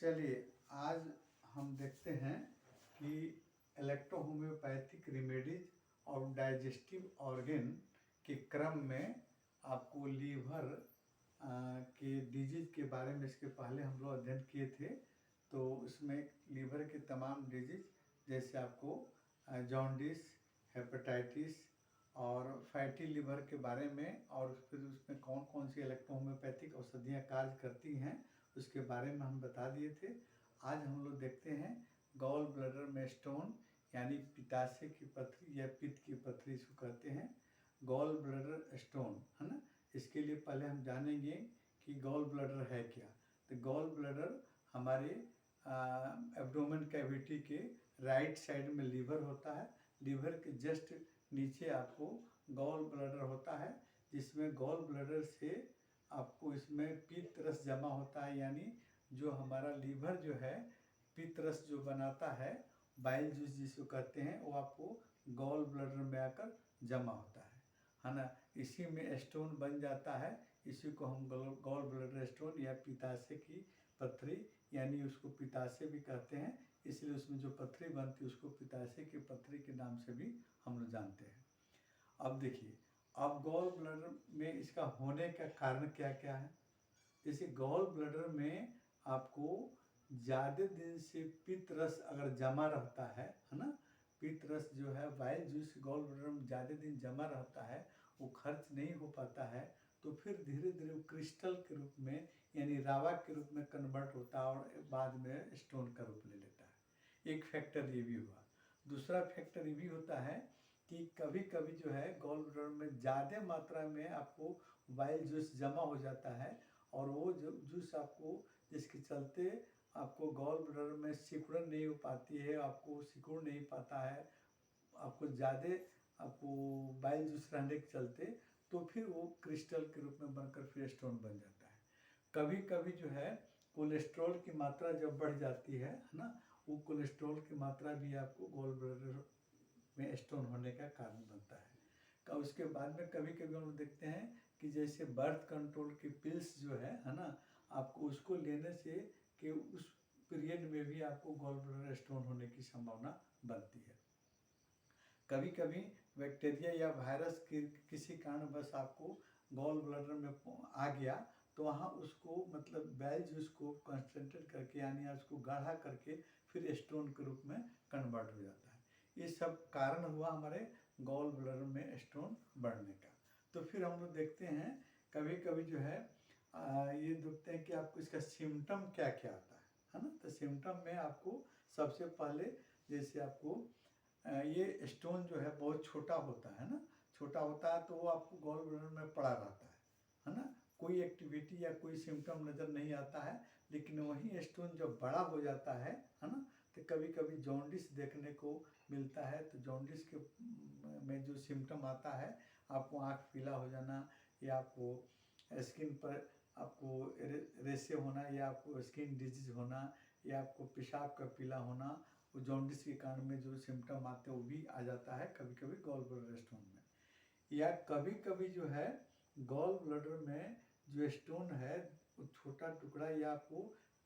चलिए आज हम देखते हैं कि इलेक्ट्रो होम्योपैथिक रेमेडीज और डाइजेस्टिव ऑर्गन के क्रम में आपको लीवर के डिजीज के बारे में इसके पहले हम लोग अध्ययन किए थे। तो उसमें लीवर के तमाम डिजीज जैसे आपको जॉन्डिस, हेपेटाइटिस और फैटी लीवर के बारे में और फिर उसमें कौन कौन सी इलेक्ट्रो होम्योपैथिक औषधियाँ कार्य करती हैं उसके बारे में हम बता दिए थे। आज हम लोग देखते हैं गॉल ब्लैडर में स्टोन यानी पित्ताशय की पथरी या पित्त की पथरी इसको कहते हैं गॉल ब्लैडर स्टोन, है ना। इसके लिए पहले हम जानेंगे कि गॉल ब्लैडर है क्या। तो गॉल ब्लैडर हमारे एब्डोमेन कैविटी के राइट साइड में लीवर होता है। लीवर के जस्ट नीचे आपको गॉल ब्लैडर होता है, जिसमें गॉल ब्लैडर से आपको इसमें पित्त रस जमा होता है, यानी जो हमारा लीवर जो है पित्त रस जो बनाता है, बाइल जूस जिसको कहते हैं, वो आपको गॉल ब्लैडर में आकर जमा होता है ना। इसी में स्टोन बन जाता है। इसी को हम गॉल ब्लैडर स्टोन या पित्ताशय की पथरी यानी उसको पित्ताशय भी कहते हैं, इसलिए उसमें जो पथरी बनती है उसको पित्ताशय की पथरी के नाम से भी हम लोग जानते हैं। अब देखिए, अब गॉल ब्लैडर में इसका होने का कारण क्या क्या है। जैसे गॉल ब्लैडर में आपको ज़्यादा दिन से पित्त रस अगर जमा रहता है ना, पित्त रस जो है बाइल जूस गॉल ब्लैडर में ज़्यादा दिन जमा रहता है, वो खर्च नहीं हो पाता है, तो फिर धीरे धीरे वो क्रिस्टल के रूप में यानी रावा के रूप में कन्वर्ट होता है और बाद में स्टोन का रूप ले लेता है। एक फैक्टर ये भी हुआ। दूसरा फैक्टर ये भी होता है कि कभी कभी जो है गॉल ब्लैडर में ज़्यादा मात्रा में आपको बाइल जूस जमा हो जाता है और वो जो जूस आपको जिसके चलते आपको गॉल ब्लैडर में सिकुड़न नहीं हो पाती है, आपको सिकुड़ नहीं पाता है, आपको ज़्यादा आपको बाइल जूस रहने के चलते, तो फिर वो क्रिस्टल के रूप में बनकर फिर स्टोन बन जाता है। कभी कभी जो है कोलेस्ट्रॉल की मात्रा जब बढ़ जाती है ना, वो कोलेस्ट्रॉल की मात्रा भी आपको गॉल ब्लैडर में स्टोन होने का कारण बनता है। उसके बाद में कभी कभी हम लोग देखते हैं कि जैसे बर्थ कंट्रोल की पिल्स जो है ना, आपको उसको लेने से कि उस पीरियड में भी आपको गॉल ब्लैडर स्टोन होने की संभावना बनती है। कभी कभी बैक्टीरिया या वायरस की किसी कारणवश आपको गॉल ब्लैडर में आ गया, तो वहाँ उसको मतलब बाइल जूस को कंसंट्रेट करके यानी उसको गाढ़ा करके फिर स्टोन के रूप में कन्वर्ट हो जाता है। ये सब कारण हुआ हमारे गॉल ब्लैडर में स्टोन बढ़ने का। तो फिर हम लोग देखते हैं कभी कभी जो है ये देखते हैं कि आपको इसका सिम्टम क्या क्या आता है ना। तो सिम्टम में आपको सबसे पहले जैसे आपको ये स्टोन जो है बहुत छोटा होता है ना, छोटा होता है तो वो आपको गॉल ब्लैडर में पड़ा रहता है ना। कोई एक्टिविटी या कोई सिम्टम नज़र नहीं आता है, लेकिन वही स्टोन जब बड़ा हो जाता है ना, तो कभी कभी जॉन्डिस देखने को मिलता है। तो जॉन्डिस के में जो सिम्टम आता है, आपको आँख पीला हो जाना या आपको स्किन पर आपको रेशे होना या आपको स्किन डिजीज होना या आपको पेशाब का पीला होना, वो जॉन्डिस के कारण में जो सिम्टम आते हैं वो भी आ जाता है कभी कभी गॉल ब्लैडर स्टोन में। या कभी कभी जो है गॉल ब्लैडर में जो स्टोन है वो छोटा टुकड़ा या आपको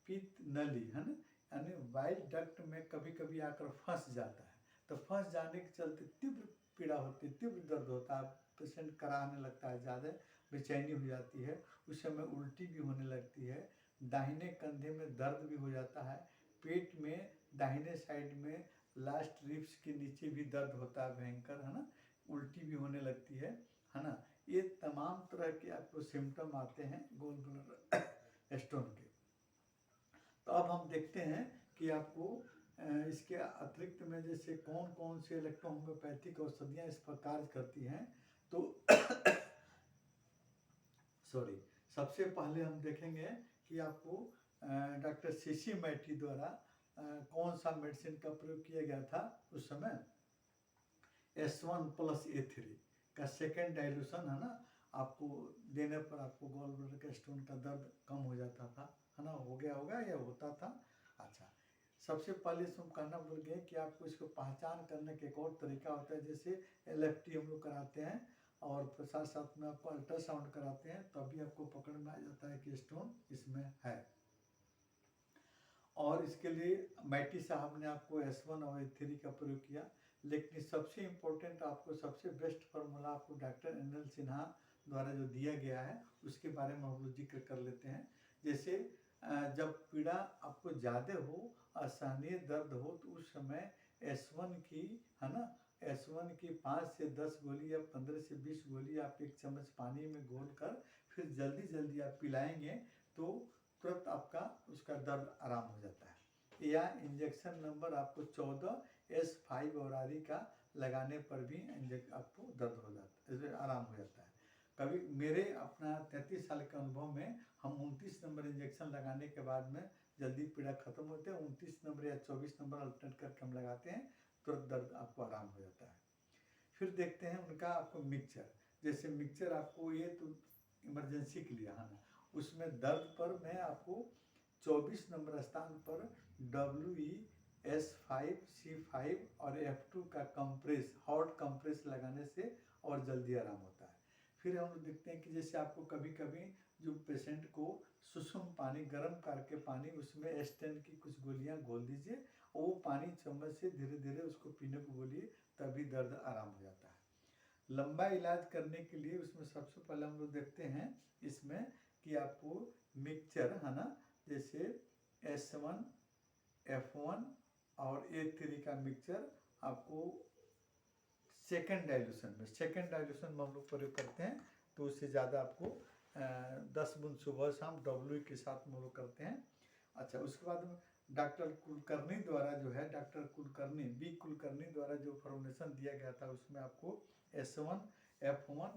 पित्त नली है ना यानी बाइल डक्ट में कभी कभी आकर फंस जाता है। तो फंस जाने के चलते तीव्र पीड़ा होती है, तीव्र दर्द होता है, पेशेंट कराने लगता है, ज़्यादा बेचैनी हो जाती है, उस समय उल्टी भी होने लगती है, दाहिने कंधे में दर्द भी हो जाता है, पेट में दाहिने साइड में लास्ट रिब्स के नीचे भी दर्द होता है भयंकर, है ना, उल्टी भी होने लगती है ना। ये तमाम तरह के आपको सिम्टम आते हैं गॉल ब्लैडर स्टोन के। तो अब हम देखते हैं कि आपको इसके अतिरिक्त में जैसे कौन कौन से इलेक्ट्रो होम्योपैथिक औषधियाँ इस पर कार्य करती हैं। तो सॉरी, सबसे पहले हम देखेंगे कि आपको डॉक्टर सीसी मैटी द्वारा कौन सा मेडिसिन का प्रयोग किया गया था उस समय। S1+A3 का सेकेंड डाइल्यूशन है ना, आपको देने पर आपको गॉल ब्लैडर के स्टोन का दर्द कम हो जाता था, है ना, हो गया होगा या होता था। अच्छा, सबसे पहले इसमें कहना भूल गए कि आपको इसको पहचान करने का एक और तरीका होता है। जैसे LFT हम लोग कराते हैं और फिर साथ साथ में आपको अल्ट्रासाउंड कराते हैं, तभी आपको पकड़ में आ जाता है कि स्टोन इसमें है। और इसके लिए मैटी साहब ने आपको S1 और S3 का प्रयोग किया, लेकिन सबसे इम्पोर्टेंट आपको सबसे बेस्ट फार्मूला आपको डॉक्टर NL सिन्हा द्वारा जो दिया गया है उसके बारे में हम लोग जिक्र कर लेते हैं। जैसे जब पीड़ा आपको ज़्यादा हो, असहनीय दर्द हो, तो उस समय S1 की, है ना, S1 की 5 से 10 गोली या 15 से 20 गोली आप एक चम्मच पानी में घोल कर फिर जल्दी जल्दी आप पिलाएंगे तो तुरंत आपका उसका दर्द आराम हो जाता है। या इंजेक्शन नंबर आपको 14 S5 और आदि का लगाने पर भी आपको दर्द हो जाता है, आराम हो जाता है। कभी मेरे अपना 33 साल के अनुभव में हम 29 नंबर इंजेक्शन लगाने के बाद में जल्दी पीड़ा खत्म होते हैं, 29 नंबर या 24 नंबर अल्टरनेट करके हम लगाते हैं, तुरंत दर्द आपको आराम हो जाता है। फिर देखते हैं उनका आपको मिक्सचर, जैसे मिक्सचर आपको ये तो इमरजेंसी के लिए है ना, उसमें दर्द पर मैं आपको 24 नंबर स्थान पर WE-S5C5 और F2 का कंप्रेस, हॉट कंप्रेस लगाने से और जल्दी आराम होता है। फिर हम देखते हैं कि जैसे आपको कभी कभी जो पेशेंट को सुसुम पानी गर्म करके पानी उसमें S10 की कुछ गोलियां घोल दीजिए, और वो पानी चम्मच से धीरे धीरे उसको पीने को बोलिए, तभी दर्द आराम हो जाता है। लंबा इलाज करने के लिए उसमें सबसे पहले हम लोग देखते हैं इसमें कि आपको मिक्सचर, है ना, जैसे S1 F1 और A3 का मिक्सचर आपको सेकेंड डाइल्यूशन में हम लोग प्रयोग करते हैं, तो उससे ज़्यादा आपको 10 बूंद सुबह शाम W के साथ हम लोग करते हैं। अच्छा, उसके बाद डॉक्टर कुलकर्णी द्वारा जो है, डॉक्टर कुलकर्णी B कुलकर्णी द्वारा जो फॉर्मुलेशन दिया गया था उसमें आपको S1 F1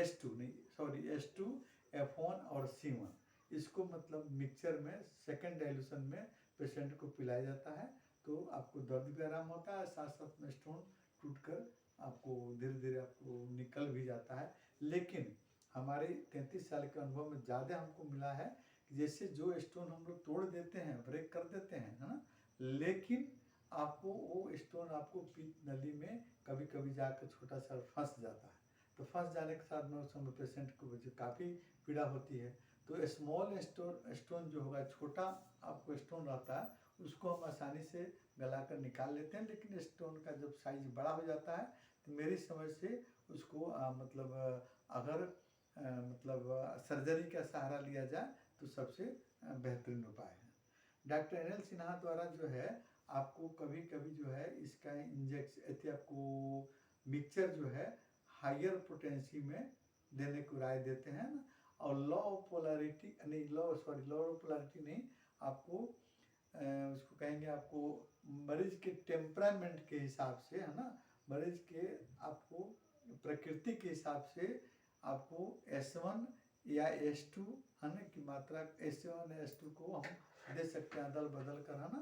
S2 नहीं सॉरी S2 F1 और C1, इसको मतलब मिक्सचर में सेकेंड डाइल्यूशन में पेशेंट को पिलाया जाता है, तो आपको दर्द भी आराम होता है, साथ साथ में स्टोन टूटकर आपको धीरे धीरे आपको निकल भी जाता है। लेकिन हमारे 33 साल के अनुभव में ज़्यादा हमको मिला है कि जैसे जो स्टोन हम लोग तोड़ देते हैं, ब्रेक कर देते हैं, है ना, लेकिन आपको वो स्टोन आपको पित्त नली में कभी कभी जाकर छोटा सा फंस जाता है, तो फंस जाने के साथ में उस समय पेशेंट को काफ़ी पीड़ा होती है। तो स्मॉल स्टोन जो होगा, छोटा आपको स्टोन रहता है, उसको हम आसानी से गलाकर निकाल लेते हैं, लेकिन स्टोन का जब साइज बड़ा हो जाता है तो मेरी समझ से उसको मतलब अगर मतलब सर्जरी का सहारा लिया जाए तो सबसे बेहतरीन उपाय है। डॉक्टर NL सिन्हा द्वारा जो है आपको कभी कभी जो है इसका इंजेक्शन आपको मिक्सचर जो है हायर पोटेंसी में देने को राय देते हैं ना, और लॉ ऑफ पोलैरिटी नहीं, लॉ ऑफ पोलैरिटी नहीं, आपको उसको कहेंगे आपको मरीज के टेम्परामेंट के हिसाब से, है ना, मरीज के आपको प्रकृति के हिसाब से आपको S1 या S2, है ना, की मात्रा S1 या S2 को हम दे सकते हैं अदल बदल कर, है ना,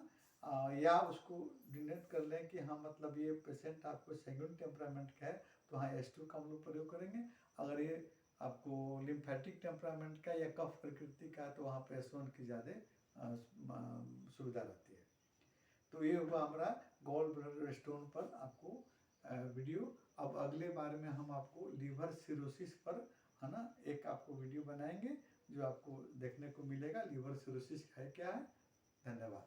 या उसको डिनेट कर लें कि हाँ मतलब ये पेशेंट आपको सेगुन टेम्परामेंट का है तो हाँ S2 का हम लोग प्रयोग करेंगे, अगर ये आपको लिम्फेटिक टेम्परामेंट का या कफ प्रकृति का है तो वहाँ पर S1 की ज़्यादा सुविधा रहती है। तो ये हुआ हमारा गॉल ब्लैडर स्टोन पर आपको वीडियो। अब अगले बार में हम आपको लीवर सिरोसिस पर, है ना, एक आपको वीडियो बनाएंगे जो आपको देखने को मिलेगा लीवर सिरोसिस है क्या है। धन्यवाद।